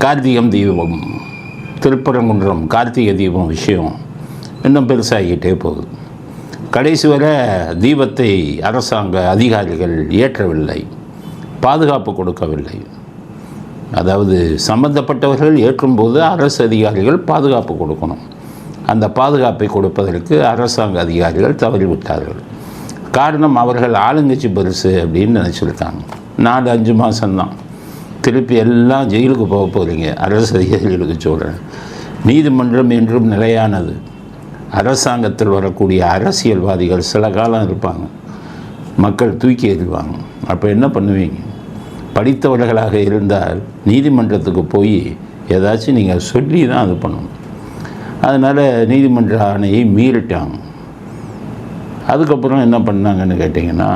கார்த்திகம் தீபம், திருப்பரங்குன்றம் கார்த்திகை தீபம் விஷயம் இன்னும் பெருசாகிக்கிட்டே போகுது. கடைசி வரை தீபத்தை அரசாங்க அதிகாரிகள் ஏற்றவில்லை, பாதுகாப்பு கொடுக்கவில்லை. அதாவது சம்பந்தப்பட்டவர்கள் ஏற்றும்போது அரசு அதிகாரிகள் பாதுகாப்பு கொடுக்கணும். அந்த பாதுகாப்பை கொடுப்பதற்கு அரசாங்க அதிகாரிகள் தவறிவிட்டார்கள். காரணம், அவர்கள் ஆளுங்கட்சி பெருசு அப்படின்னு நினச்சிருக்காங்க. 4-5 மாதம்தான், திருப்பி எல்லாம் ஜெயிலுக்கு போக போகிறீங்க. அரசு அதிகாரிகளுக்கு சொல்கிறேன், நீதிமன்றம் என்றும் நிலையானது. அரசாங்கத்தில் வரக்கூடிய அரசியல்வாதிகள் சில காலம் இருப்பாங்க, மக்கள் தூக்கி எறிவாங்க. அப்போ என்ன பண்ணுவீங்க? படித்தவர்களாக இருந்தால் நீதிமன்றத்துக்கு போய் ஏதாச்சும் நீங்கள் சொல்லி தான் அது பண்ணணும். அதனால் நீதிமன்ற ஆணையை மீறிட்டாங்க. அதுக்கப்புறம் என்ன பண்ணாங்கன்னு கேட்டிங்கன்னா,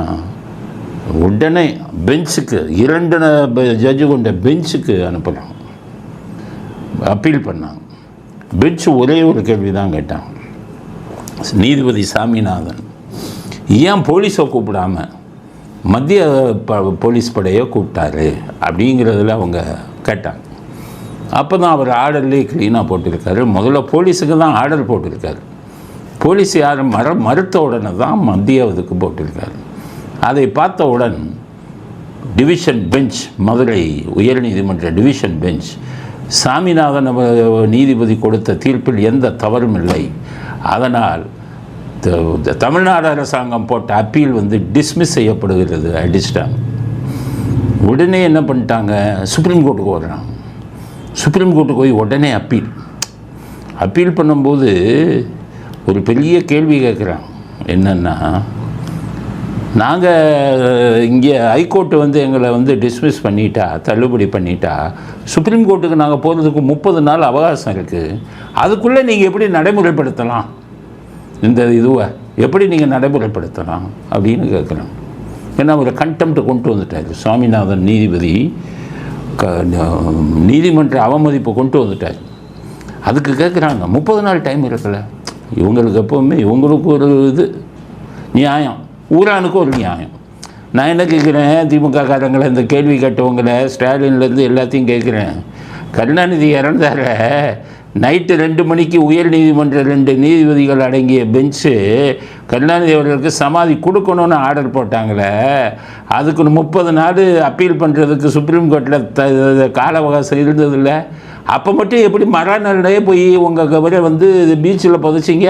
உடனே பெஞ்சுக்கு 2 ஜட்ஜு கொண்ட பெஞ்சுக்கு அனுப்புகிறாங்க, அப்பீல் பண்ணாங்க. பெஞ்சு ஒரே ஒரு கேள்வி தான் கேட்டாங்க. நீதிபதி சாமிநாதன் ஏன் போலீஸை கூப்பிடாம மத்திய போலீஸ் படையை கூப்பிட்டாரு அப்படிங்கிறதுல அவங்க கேட்டாங்க. அப்போ தான் அவர் ஆர்டர்லேயே க்ளீனாக போட்டிருக்காரு. முதல்ல போலீஸுக்கு தான் ஆர்டர் போட்டிருக்காரு. போலீஸ் யாரும் மறுத்த உடனே தான் மத்திய இதுக்கு போட்டிருக்காரு. அதை பார்த்தவுடன் டிவிஷன் பெஞ்ச், மதுரை உயர்நீதிமன்ற டிவிஷன் பெஞ்ச், சாமிநாதன் நீதிபதி கொடுத்த தீர்ப்பில் எந்த தவறும் இல்லை, அதனால் தமிழ்நாடு அரசாங்கம் போட்ட அப்பீல் டிஸ்மிஸ் செய்யப்படுகிறது அடிச்சிட்டாங்க. உடனே என்ன பண்ணிட்டாங்க, சுப்ரீம் கோர்ட்டுக்கு வர்றாங்க. சுப்ரீம் கோர்ட்டுக்கு போய் உடனே அப்பீல் பண்ணும்போது ஒரு பெரிய கேள்வி கேட்குறாங்க. என்னென்னா, நாங்கள் இங்கே ஹைகோர்ட்டு எங்களை டிஸ்மிஸ் பண்ணிட்டா, தள்ளுபடி பண்ணிட்டா, சுப்ரீம் கோர்ட்டுக்கு நாங்கள் போகிறதுக்கு 30 நாள் அவகாசம் இருக்குது. அதுக்குள்ளே நீங்கள் எப்படி நடைமுறைப்படுத்தலாம், இந்த இதுவை எப்படி நீங்கள் நடைமுறைப்படுத்தலாம் அப்படின்னு கேட்குறாங்க. ஏன்னா ஒரு கண்டெம்ப்ட் கொண்டு வந்துட்டார் சுவாமிநாதன் நீதிபதி, நீதிமன்ற அவமதிப்பு கொண்டு வந்துட்டார். அதுக்கு கேட்குறாங்க, 30 நாள் டைம் இருக்குல்ல. இவங்களுக்கு எப்போவுமே இவங்களுக்கு ஒரு இது நியாயம், ஊரானுக்கு ஒரு நியாயம். நான் என்ன கேட்குறேன், திமுக காரங்களை இந்த கேள்வி கேட்டவங்களை, ஸ்டாலின்லேருந்து எல்லாத்தையும் கேட்குறேன். கருணாநிதி இறந்தார நைட்டு 2 மணிக்கு உயர் நீதிமன்ற 2 நீதிபதிகள் அடங்கிய பெஞ்சு கருணாநிதி அவர்களுக்கு சமாதி கொடுக்கணும்னு ஆர்டர் போட்டாங்களே, அதுக்கு 30 நாள் அப்பீல் பண்ணுறதுக்கு சுப்ரீம் கோர்ட்டில் கால அவகாசம் இருந்ததில்லை. அப்போ மட்டும் எப்படி மறுநாளே போய் உங்கள் கவரை பீச்சில் புதைச்சிங்க?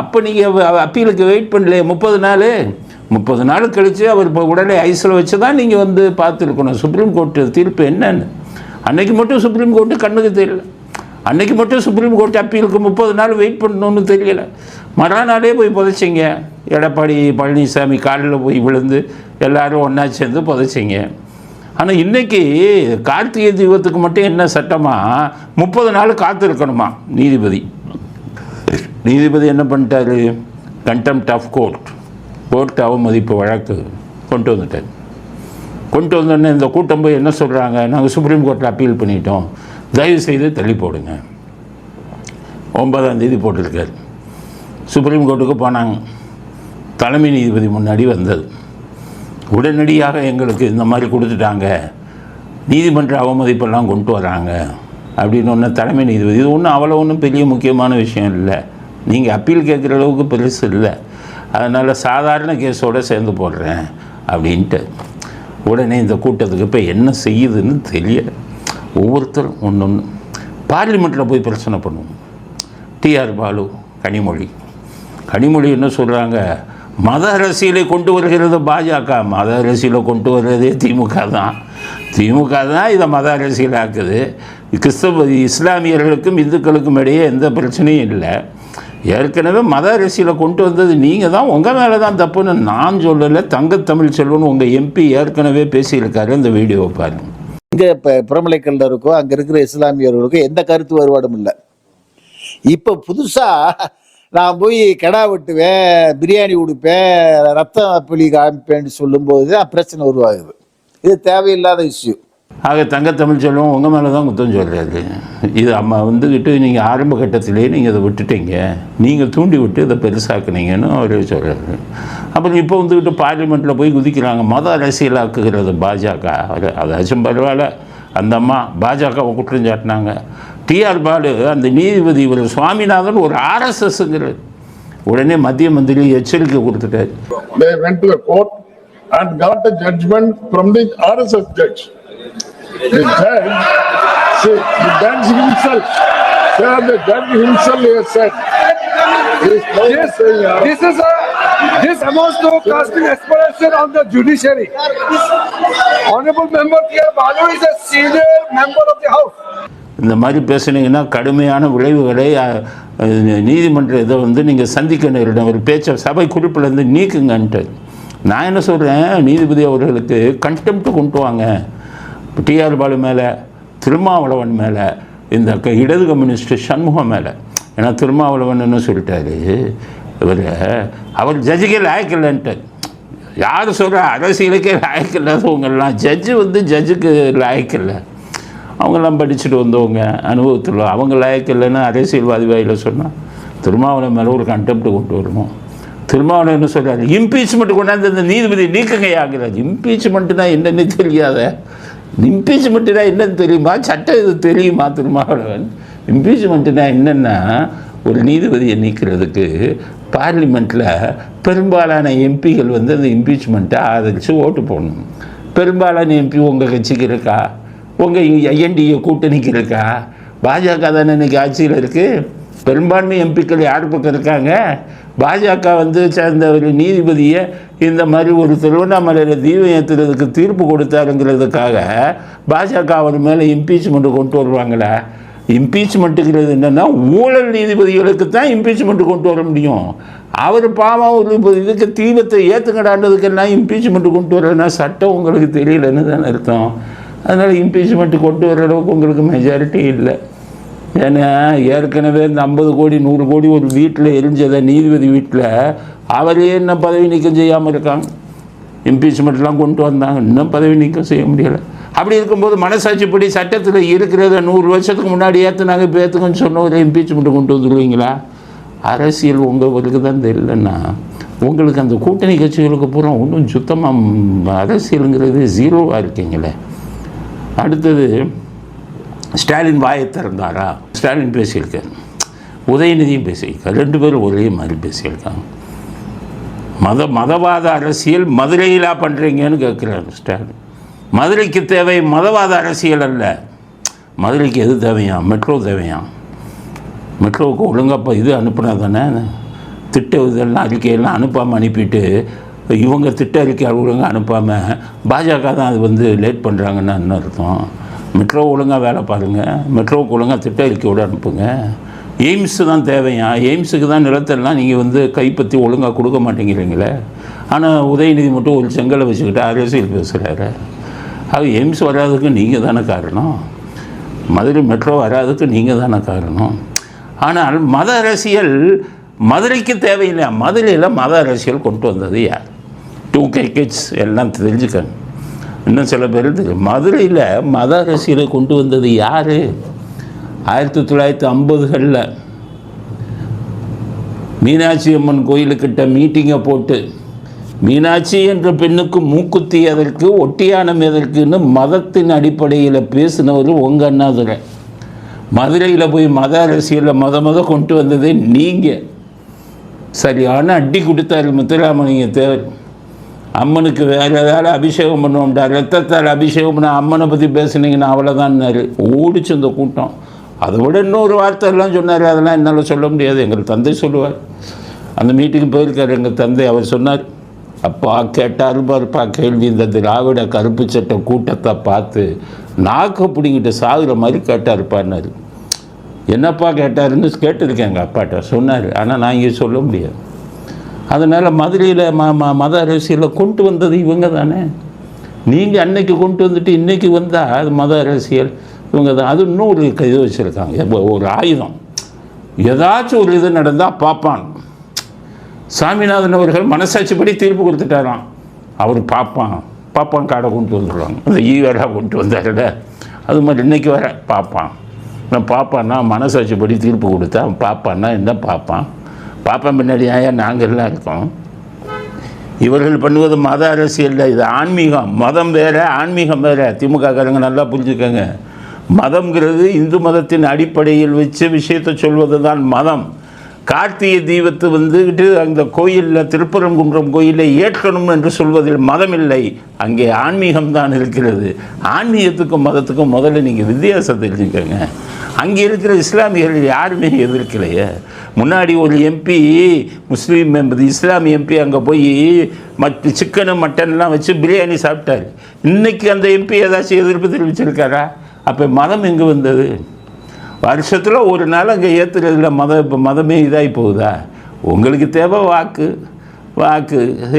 அப்போ நீங்கள் அப்பீலுக்கு வெயிட் பண்ணலையே 30 நாள் கழித்து அவர் இப்போ உடனே ஐஸில் வச்சு தான் நீங்கள் பார்த்துருக்கணும் சுப்ரீம் கோர்ட்டு தீர்ப்பு என்னன்னு. அன்றைக்கி மட்டும் சுப்ரீம் கோர்ட்டு கண்ணுக்கு தெரியல. அன்றைக்கி மட்டும் சுப்ரீம் கோர்ட் அப்பீலுக்கு 30 நாள் வெயிட் பண்ணணுன்னு தெரியலை. மறுநாளே போய் புதைச்சிங்க. எடப்பாடி பழனிசாமி காலில் போய் விழுந்து எல்லோரும் ஒன்றா சேர்ந்து புதைச்சிங்க. ஆனால் இன்றைக்கி கார்த்திகை தீபத்துக்கு மட்டும் என்ன சட்டமாக 30 நாள் காத்திருக்கணுமா நீதிபதி என்ன பண்ணிட்டாரு, கண்டெம்ப்ட் ஆஃப் கோர்ட் அவமதிப்பு வழக்கு கொண்டு வந்துட்டார். கொண்டு வந்தோடனே இந்த கூட்டம் போய் என்ன சொல்கிறாங்க, நாங்கள் சுப்ரீம் கோர்ட்டில் அப்பீல் பண்ணிட்டோம், தயவு செய்து தள்ளி போடுங்க. 9ஆம் தேதி போட்டிருக்கார். சுப்ரீம் கோர்ட்டுக்கு போனாங்க. தலைமை நீதிபதி முன்னாடி வந்தது. உடனடியாக எங்களுக்கு இந்த மாதிரி கொடுத்துட்டாங்க, நீதிமன்ற அவமதிப்பெல்லாம் கொண்டு வராங்க அப்படின்னு ஒன்று தலைமை நீதிபதி. இது அவ்வளோ ஒன்றும் பெரிய முக்கியமான விஷயம் இல்லை, நீங்கள் அப்பீல் கேட்குற அளவுக்கு பெருசு இல்லை, அதனால் சாதாரண கேஸோடு சேர்ந்து போடுறேன் அப்படின்ட்டு. உடனே இந்த கூட்டத்துக்கு இப்போ என்ன செய்யுதுன்னு தெரியலை. ஒவ்வொருத்தரும் ஒன்று பார்லிமெண்ட்டில் போய் பிரச்சனை பண்ணுவோம். டிஆர் பாலு, கனிமொழி என்ன சொல்கிறாங்க, மத அரசியலை கொண்டு வருகிறது பாஜக. மத அரசியலை கொண்டு வர்றதே திமுக தான் இதை மத அரசியலாக்குது. இஸ்லாமியர்களுக்கும் இந்துக்களுக்கும் இடையே எந்த பிரச்சனையும் இல்லை. ஏற்கனவே மத அரசியலை கொண்டு வந்தது நீங்கள் தான், உங்கள் மேலே தான் தப்புன்னு நான் சொல்லலை. தங்கத்தமிழ் செல்வன் உங்கள் எம்பி ஏற்கனவே பேசியிருக்காரு, இந்த வீடியோவை பாருங்கள். இங்கே இப்போ புறமலைக்கல்லருக்கோ அங்கே இருக்கிற இஸ்லாமியர்களுக்கோ எந்த கருத்து வேறுபாடும் இல்லை. இப்போ புதுசாக நான் போய் கடா வெட்டுவேன், பிரியாணி கொடுப்பேன், ரத்தம் புலி காமிப்பேன்னு சொல்லும்போது தான் பிரச்சனை உருவாகுது. இது தேவையில்லாத இஷ்யூ. ஆக தங்கத்தமிழ் செல்வம் உங்கள் மேலே தான் குத்தம் சொல்கிறாரு. இது அம்மா நீங்கள் ஆரம்ப கட்டத்திலே நீங்கள் இதை விட்டுட்டீங்க, நீங்கள் தூண்டி விட்டு இதை பெருசாக்குனீங்கன்னு அவரே சொல்கிறாரு. அப்புறம் இப்போ பார்லிமெண்ட்டில் போய் குதிக்கிறாங்க, மத அரசியலாக்குகிறது பாஜக. அதாச்சும் பரவாயில்ல, அந்த அம்மா பாஜகவை குற்றம் சாட்டினாங்க. டிஆர் பாலு அந்த நீதிபதி இவர் சுவாமிநாதன் ஒரு ஆர்எஸ்எஸ்ங்கிறார். உடனே மத்திய மந்திரி எச்சரிக்கை கொடுத்துட்டார். They went to the court and got a judgment from the RSS judge. The judge himself, sir, the judge himself has said, this amounts to casting aspersion on the judiciary. Honorable member T.R. Balu is a senior member of the house. இந்த மாதிரி பேசுனீங்கன்னா கடுமையான விளைவுகளை நீதிமன்ற இதை நீங்கள் சந்திக்க நேரிடும். ஒரு பேச்சை சபை குறிப்பிலேருந்து நீக்குங்கன்ட்டு. நான் என்ன சொல்கிறேன், நீதிபதி அவர்களுக்கு கண்டெம்ட் கொண்டு வாங்க. டிஆர் பாலு மேலே, திருமாவளவன் மேலே, இந்த இடது கம்யூனிஸ்ட் சண்முகம் மேலே. ஏன்னா திருமாவளவன் என்ன சொல்லிட்டாரு, அவர் ஜட்ஜுக்கே லாயக்கில்லைன்ட்டு. யார் சொல்கிற அரசியலுக்கே லாயக்கில்லாதவங்கெல்லாம் ஜட்ஜு ஜட்ஜுக்கு லாயக்கில்லை. அவங்கெல்லாம் படிச்சுட்டு வந்தவங்க, அனுபவத்தில் அவங்க லாயக்கில்லைன்னு அரசியல்வாதி வாயில் சொன்னால் திருமாவளவன் மேலே ஒரு கண்டெம்ட் கொண்டு வரணும். திருமாவளவன் என்ன சொல்கிறாரு, இம்பீச்மெண்ட் கொண்டாந்து இந்த நீதிபதி நீக்கங்க ஆகிறார். இம்பீச்மெண்ட்டுனா என்னென்னு தெரியாத, இம்பீச்மெண்ட்டுனா என்னன்னு தெரியுமா, சட்டம் இது தெரியுமா திருமாவளவன்? இம்பீச்மெண்ட்டுனா என்னென்னா, ஒரு நீதிபதியை நீக்கிறதுக்கு பார்லிமெண்ட்டில் பெரும்பாலான எம்பிகள் அந்த இம்பீச்மெண்ட்டை ஆதரித்து ஓட்டு போடணும். பெரும்பாலான எம்பி உங்கள் கட்சிக்கு இருக்கா, உங்கள் என்டிஏ கூட்டணிக்கு இருக்கா? பாஜக தானே இன்றைக்கி ஆட்சியில் இருக்குது. பெரும்பான்மை எம்பிக்கள் யார் பக்கம் இருக்காங்க? பாஜக சேர்ந்த ஒரு நீதிபதியை இந்த மாதிரி ஒரு திருவண்ணாமலையில் தீபம் ஏற்றுறதுக்கு தீர்ப்பு கொடுத்தாருங்கிறதுக்காக பாஜக அவர் மேலே இம்பீச்மெண்ட்டு கொண்டு வருவாங்களா? இம்பீச்மெண்ட்டுங்கிறது என்னென்னா, ஊழல் நீதிபதிகளுக்கு தான் இம்பீச்மெண்ட்டு கொண்டு வர முடியும். அவர் பாவம் ஒரு இதுக்கு தீபத்தை ஏற்றுக்கடாண்டதுக்கெல்லாம் இம்பீச்மெண்ட்டு கொண்டு வரலன்னா சட்டம் உங்களுக்கு தெரியலன்னு தானே அர்த்தம். அதனால் இம்பீச்மெண்ட்டு கொண்டு வர அளவுக்கு உங்களுக்கு மெஜாரிட்டி இல்லை. ஏன்னா ஏற்கனவே இந்த 50 கோடி 100 கோடி ஒரு வீட்டில் எரிஞ்சதை நீதிபதி வீட்டில் அவரே என்ன பதவி நீக்கம் செய்யாமல் இருக்காங்க. இம்பீச்மெண்ட்லாம் கொண்டு வந்தாங்க, இன்னும் பதவி நீக்கம் செய்ய முடியலை. அப்படி இருக்கும்போது மனசாட்சிப்படி சட்டத்தில் இருக்கிறத 100 வருஷத்துக்கு முன்னாடி ஏற்றுனாங்க, இப்போ ஏற்றுக்கன்னு சொன்ன ஒரு இம்பீச்மெண்ட்டு கொண்டு வந்துடுவீங்களா? அரசியல் உங்களுக்கு தான் தெரியலன்னா உங்களுக்கு அந்த கூட்டணி கட்சிகளுக்கு பூரா ஒன்றும் சுத்தமாக அரசியலுங்கிறது ஜீரோவாக இருக்கீங்களே. அடுத்தது ஸ்டாலின் வாயை திறந்தாரா? ஸ்டாலின் பேசியிருக்கார், உதயநிதியும் பேசியிருக்கார். 2 பேரும் ஒரே மாதிரி பேசியிருக்காங்க. மதவாத அரசியல் மதுரையிலா பண்ணுறீங்கன்னு கேட்குறாரு ஸ்டாலின். மதுரைக்கு தேவை மதவாத அரசியல் அல்ல. மதுரைக்கு எது தேவையாம்? மெட்ரோ தேவையாம். மெட்ரோவுக்கு ஒழுங்காக இது அனுப்புனா தானே, திட்ட இதெல்லாம் அறிக்கையெல்லாம் அனுப்பாமல் அனுப்பிட்டு இவங்க திட்ட அறிக்கை ஒழுங்காக அனுப்பாமல் பாஜக தான் அது லேட் பண்ணுறாங்கன்னு என்ன அர்த்தம்? மெட்ரோ ஒழுங்காக வேலை பாருங்கள், மெட்ரோவுக்கு ஒழுங்காக திட்ட அறிக்கையோடு அனுப்புங்க. எய்ம்ஸு தான் தேவையா? எய்ம்ஸுக்கு தான் நிலத்தெல்லாம் நீங்கள் கைப்பற்றி ஒழுங்காக கொடுக்க மாட்டேங்கிறீங்களே. ஆனால் உதயநிதி மட்டும் ஒரு செங்கலை வச்சுக்கிட்டு அரசியல் பேசுகிறாரு. அது எய்ம்ஸ் வராதுக்கு நீங்கள் தானே காரணம், மதுரை மெட்ரோ வராதுக்கு நீங்கள் தானே காரணம். ஆனால் மத அரசியல் மதுரைக்கு தேவையில்லை. மதுரையில் மத அரசியல் கொண்டு வந்தது யார்? 2K கிட்ஸ் எல்லாம் தெரிஞ்சுக்கணும். இன்னும் சில பேர் தெரியும். மதுரையில் மத அரசியலை கொண்டு வந்தது யார்? 1950களில் மீனாட்சி அம்மன் கோயிலுக்கிட்ட மீட்டிங்கை போட்டு மீனாட்சி என்ற பெண்ணுக்கு மூக்குத்தி எதற்கு, ஒட்டியானம் எதற்குன்னு மதத்தின் அடிப்படையில் பேசினவர் உங்கள் அண்ணாதுரை. மதுரையில் போய் மத அரசியலில் மொத கொண்டு வந்ததே நீங்கள். சரியான அடி கொடுத்தாரு முத்துராமலிங்க தேவர். அம்மனுக்கு வேறு ஏதாவது அபிஷேகம் பண்ணுவோம்டா, ரத்தத்தால் அபிஷேகம் பண்ண அம்மனை பற்றி பேசுனீங்கன்னா அவ்வளோதான்னாரு. ஓடிச்சு அந்த கூட்டம். அதை விட இன்னொரு வார்த்தை எல்லாம் சொன்னார், அதெல்லாம் என்னால் சொல்ல முடியாது. எங்கள் தந்தை சொல்லுவார். அந்த மீட்டிங்கு போயிருக்கார் எங்கள் தந்தை. அவர் சொன்னார், அப்பா கேட்டார் பாருப்பா கேள்வி, இந்த திராவிட கருப்பு சட்ட கூட்டத்தை பார்த்து நாக்க பிடிங்கிட்டு சாகுற மாதிரி கேட்டாருப்பான்னாரு. என்னப்பா கேட்டாருன்னு கேட்டிருக்கேன் எங்கள் அப்பாட்ட, சொன்னார். ஆனால் நான் இங்கே சொல்ல முடியாது. அதனால் மதுரையில் மத அரசியலில் கொண்டு வந்தது இவங்க தானே. நீங்கள் அன்னைக்கு கொண்டு வந்துட்டு இன்றைக்கி வந்தால் அது மத அரசியல் இவங்க தான். அது இன்னும் ஒரு இது வச்சுருக்காங்க, ஒரு ஆயுதம். ஏதாச்சும் ஒரு இது நடந்தால் பார்ப்பான். சாமிநாதன் அவர்கள் மனசாட்சிப்படி தீர்ப்பு கொடுத்துட்டாராம். அவர் பார்ப்பான் காடை கொண்டு வந்துடுவாங்க. அந்த ஈவேரா கொண்டு வந்தார்ல, அது மாதிரி இன்றைக்கி வர பார்ப்பான். நான் பார்ப்பான்னா மனசாட்சிப்படி தீர்ப்பு கொடுத்தா பார்ப்பான்னா என்ன பார்ப்பான் பின்னாடி நாங்கள் எல்லாம் இருக்கோம். இவர்கள் பண்ணுவது மத அரசியல், இது ஆன்மீகம். மதம் வேறு, ஆன்மீகம் வேறு. திமுககாரங்க நல்லா புரிஞ்சுக்கங்க. மதம்ங்கிறது இந்து மதத்தின் அடிப்படையில் வச்சு விஷயத்தை சொல்வது தான் மதம். கார்த்திகை தீபத்தை வந்துக்கிட்டு அந்த கோயிலில், திருப்பரங்குன்றம் கோயிலில் ஏற்கணும் என்று சொல்வதில் மதம் இல்லை, அங்கே ஆன்மீகம்தான் இருக்கிறது. ஆன்மீகத்துக்கும் மதத்துக்கும் முதல்ல நீங்கள் வித்தியாசம் தெரிஞ்சுக்கோங்க. அங்கே இருக்கிற இஸ்லாமியர்கள் யாருமே எதிர்க்கலையே. முன்னாடி ஒரு எம்பி, முஸ்லீம் எம்பி, இஸ்லாமிய எம்பி அங்கே போய் சிக்கனு மட்டன்லாம் வச்சு பிரியாணி சாப்பிட்டார். இன்றைக்கி அந்த எம்பி ஏதாச்சும் எதிர்ப்பு தெரிவிச்சிருக்காரா? அப்போ மதம் எங்கே வந்தது? வருஷத்தில் ஒரு நாள் அங்கே ஏற்றுறதுல இப்போ மதமே இதாகி போகுதா? உங்களுக்கு தேவை வாக்கு.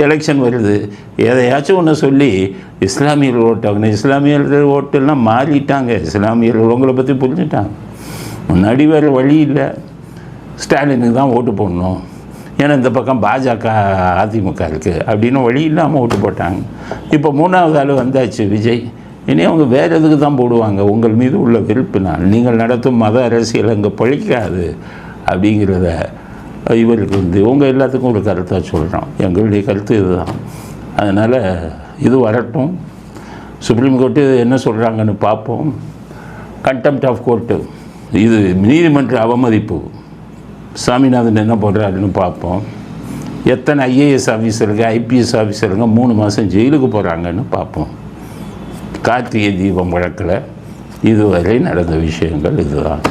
எலெக்ஷன் வருது, எதையாச்சும் ஒன்று சொல்லி இஸ்லாமியர்கள் ஓட்டாங்க. இஸ்லாமியர்கள் ஓட்டெல்லாம் மாறிட்டாங்க. இஸ்லாமியர்கள் உங்களை பற்றி புரிஞ்சுட்டாங்க. முன்னாடி வேறு வழி இல்லை, ஸ்டாலினுக்கு தான் ஓட்டு போடணும், ஏன்னா இந்த பக்கம் பாஜக அதிமுக இருக்குது அப்படின்னு வழி இல்லாமல் ஓட்டு போட்டாங்க. இப்போ 3வது ஆள் வந்தாச்சு, விஜய். இனி அவங்க வேறு எதுக்கு தான் போடுவாங்க? உங்கள் மீது உள்ள வெறுப்பினால் நீங்கள் நடத்தும் மத அரசியல் அங்கே பழிக்காது அப்படிங்கிறத இவருக்கு உங்கள் எல்லாத்துக்கும் ஒரு கருத்தாக சொல்கிறோம். எங்களுடைய கருத்து இதுதான். அதனால் இது வரட்டும். சுப்ரீம் கோர்ட்டு என்ன சொல்கிறாங்கன்னு பார்ப்போம். கண்டெம்ப்ட் ஆஃப் கோர்ட்டு, இது நீதிமன்ற அவமதிப்பு. சாமிநாதன் என்ன போடுறாருன்னு பார்ப்போம். எத்தனை ஐஏஎஸ் ஆஃபீஸருங்க, ஐபிஎஸ் ஆஃபீஸருங்க 3 மாதம் ஜெயிலுக்கு போகிறாங்கன்னு பார்ப்போம். கார்த்திகை தீபம் வழக்கில் இதுவரை நடந்த விஷயங்கள் இதுதான்.